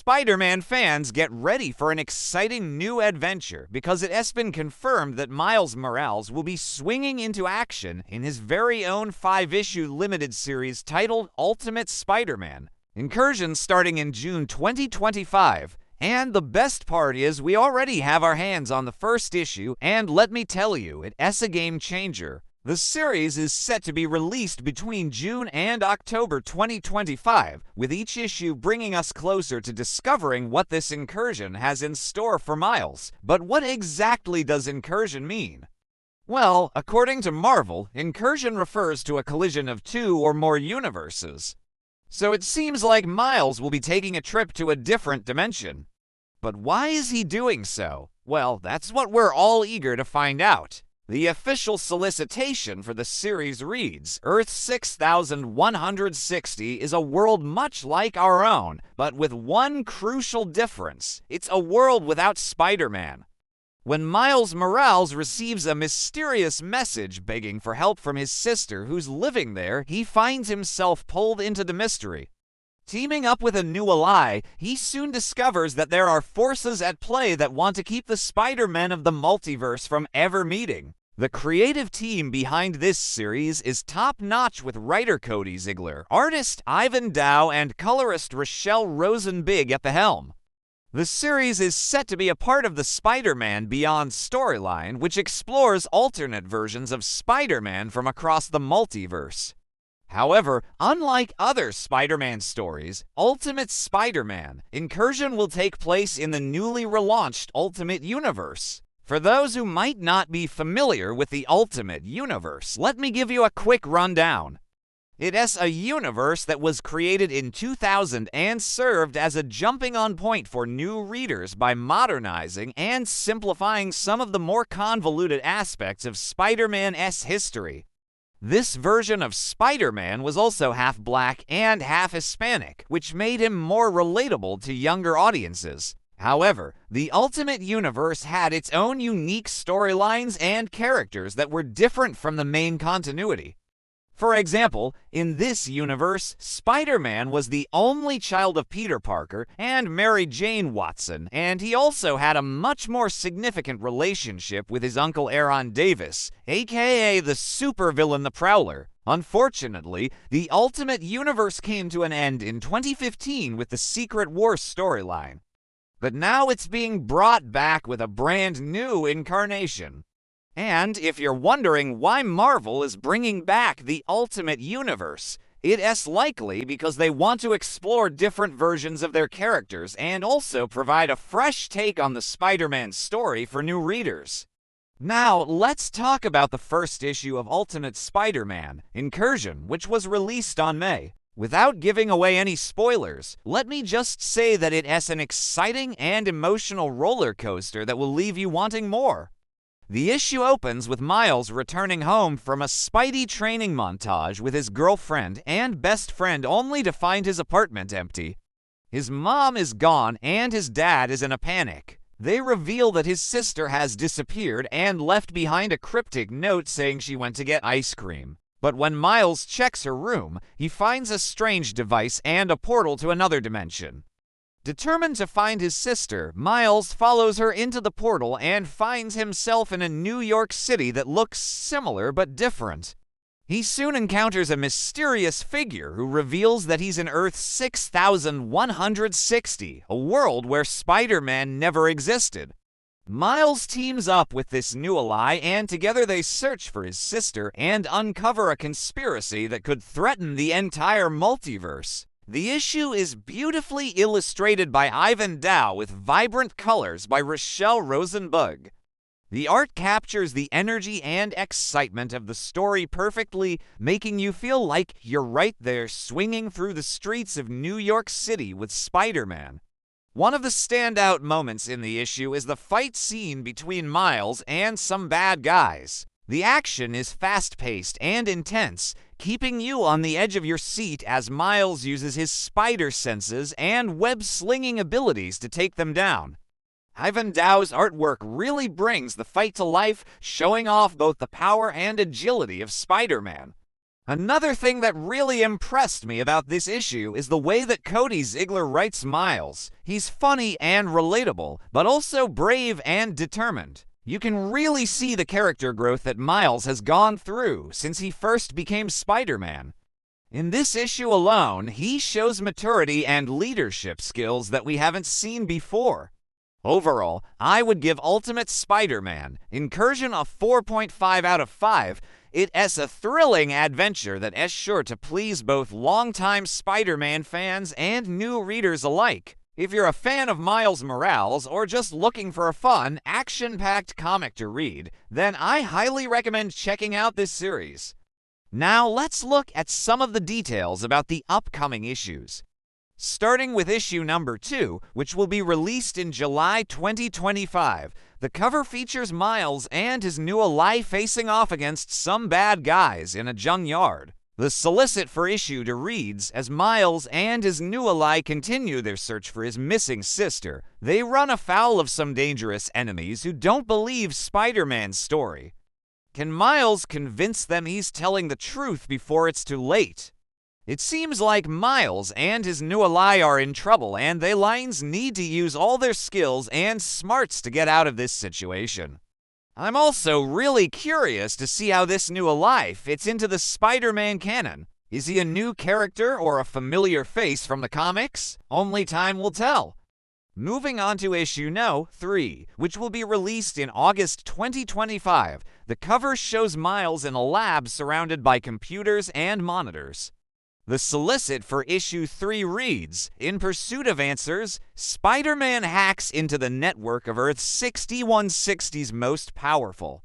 Spider-Man fans, get ready for an exciting new adventure because it has been confirmed that Miles Morales will be swinging into action in his very own 5-issue limited series titled Ultimate Spider-Man. Incursion starting in June 2025. And the best part is we already have our hands on the first issue, and let me tell you, it's a game changer. The series is set to be released between June and October 2025, with each issue bringing us closer to discovering what this incursion has in store for Miles. But what exactly does incursion mean? Well, according to Marvel, incursion refers to a collision of two or more universes. So it seems like Miles will be taking a trip to a different dimension. But why is he doing so? Well, that's what we're all eager to find out. The official solicitation for the series reads, Earth 6160 is a world much like our own, but with one crucial difference. It's a world without Spider-Man. When Miles Morales receives a mysterious message begging for help from his sister who's living there, he finds himself pulled into the mystery. Teaming up with a new ally, he soon discovers that there are forces at play that want to keep the Spider-Men of the multiverse from ever meeting. The creative team behind this series is top-notch with writer Cody Ziegler, artist Ivan Dow, and colorist Rochelle Rosenbig at the helm. The series is set to be a part of the Spider-Man Beyond storyline, which explores alternate versions of Spider-Man from across the multiverse. However, unlike other Spider-Man stories, Ultimate Spider-Man, Incursion will take place in the newly relaunched Ultimate Universe. For those who might not be familiar with the Ultimate Universe, let me give you a quick rundown. It is a universe that was created in 2000 and served as a jumping-on point for new readers by modernizing and simplifying some of the more convoluted aspects of Spider-Man's history. This version of Spider-Man was also half black and half Hispanic, which made him more relatable to younger audiences. However, the Ultimate Universe had its own unique storylines and characters that were different from the main continuity. For example, in this universe, Spider-Man was the only child of Peter Parker and Mary Jane Watson, and he also had a much more significant relationship with his uncle Aaron Davis, aka the supervillain the Prowler. Unfortunately, the Ultimate Universe came to an end in 2015 with the Secret Wars storyline. But now it's being brought back with a brand new incarnation. And if you're wondering why Marvel is bringing back the Ultimate Universe, it is likely because they want to explore different versions of their characters and also provide a fresh take on the Spider-Man story for new readers. Now, let's talk about the first issue of Ultimate Spider-Man, Incursion, which was released on May. Without giving away any spoilers, let me just say that it is an exciting and emotional roller coaster that will leave you wanting more. The issue opens with Miles returning home from a Spidey training montage with his girlfriend and best friend only to find his apartment empty. His mom is gone and his dad is in a panic. They reveal that his sister has disappeared and left behind a cryptic note saying she went to get ice cream. But when Miles checks her room, he finds a strange device and a portal to another dimension. Determined to find his sister, Miles follows her into the portal and finds himself in a New York City that looks similar but different. He soon encounters a mysterious figure who reveals that he's in Earth 6160, a world where Spider-Man never existed. Miles teams up with this new ally, and together they search for his sister and uncover a conspiracy that could threaten the entire multiverse. The issue is beautifully illustrated by Ivan Dow with vibrant colors by Rochelle Rosenbug. The art captures the energy and excitement of the story perfectly, making you feel like you're right there swinging through the streets of New York City with Spider-Man. One of the standout moments in the issue is the fight scene between Miles and some bad guys. The action is fast-paced and intense, keeping you on the edge of your seat as Miles uses his spider senses and web-slinging abilities to take them down. Ivan Dow's artwork really brings the fight to life, showing off both the power and agility of Spider-Man. Another thing that really impressed me about this issue is the way that Cody Ziegler writes Miles. He's funny and relatable, but also brave and determined. You can really see the character growth that Miles has gone through since he first became Spider-Man. In this issue alone, he shows maturity and leadership skills that we haven't seen before. Overall, I would give Ultimate Spider-Man Incursion a 4.5 out of 5. It's a thrilling adventure that is sure to please both longtime Spider-Man fans and new readers alike. If you're a fan of Miles Morales or just looking for a fun, action-packed comic to read, then I highly recommend checking out this series. Now let's look at some of the details about the upcoming issues. Starting with issue number 2, which will be released in July 2025, the cover features Miles and his new ally facing off against some bad guys in a junkyard. The solicit for issue 2 reads, as Miles and his new ally continue their search for his missing sister, they run afoul of some dangerous enemies who don't believe Spider-Man's story. Can Miles convince them he's telling the truth before it's too late? It seems like Miles and his new ally are in trouble, and they lines need to use all their skills and smarts to get out of this situation. I'm also really curious to see how this new ally fits into the Spider-Man canon. Is he a new character or a familiar face from the comics? Only time will tell. Moving on to issue 3, which will be released in August 2025, the cover shows Miles in a lab surrounded by computers and monitors. The solicit for issue 3 reads, in pursuit of answers, Spider-Man hacks into the network of Earth 6160's most powerful.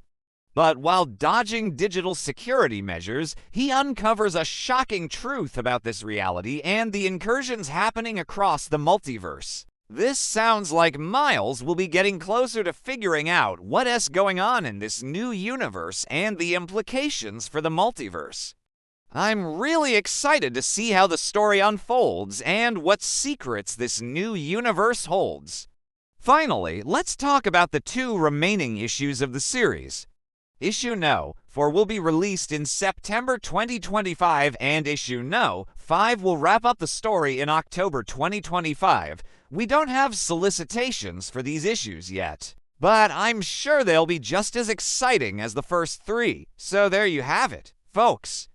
But while dodging digital security measures, he uncovers a shocking truth about this reality and the incursions happening across the multiverse. This sounds like Miles will be getting closer to figuring out what's going on in this new universe and the implications for the multiverse. I'm really excited to see how the story unfolds and what secrets this new universe holds. Finally, let's talk about the 2 remaining issues of the series. Issue 4 will be released in September 2025, and issue 5 will wrap up the story in October 2025. We don't have solicitations for these issues yet, but I'm sure they'll be just as exciting as the first 3. So there you have it, folks.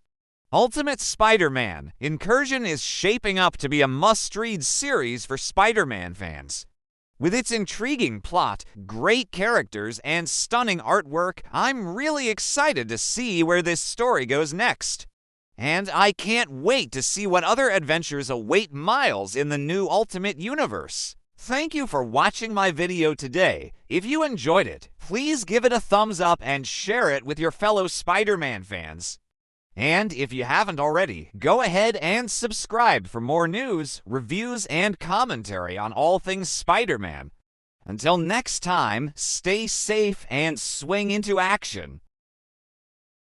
Ultimate Spider-Man Incursion is shaping up to be a must-read series for Spider-Man fans. With its intriguing plot, great characters, and stunning artwork, I'm really excited to see where this story goes next. And I can't wait to see what other adventures await Miles in the new Ultimate Universe. Thank you for watching my video today. If you enjoyed it, please give it a thumbs up and share it with your fellow Spider-Man fans. And if you haven't already, go ahead and subscribe for more news, reviews, and commentary on all things Spider-Man. Until next time, stay safe and swing into action.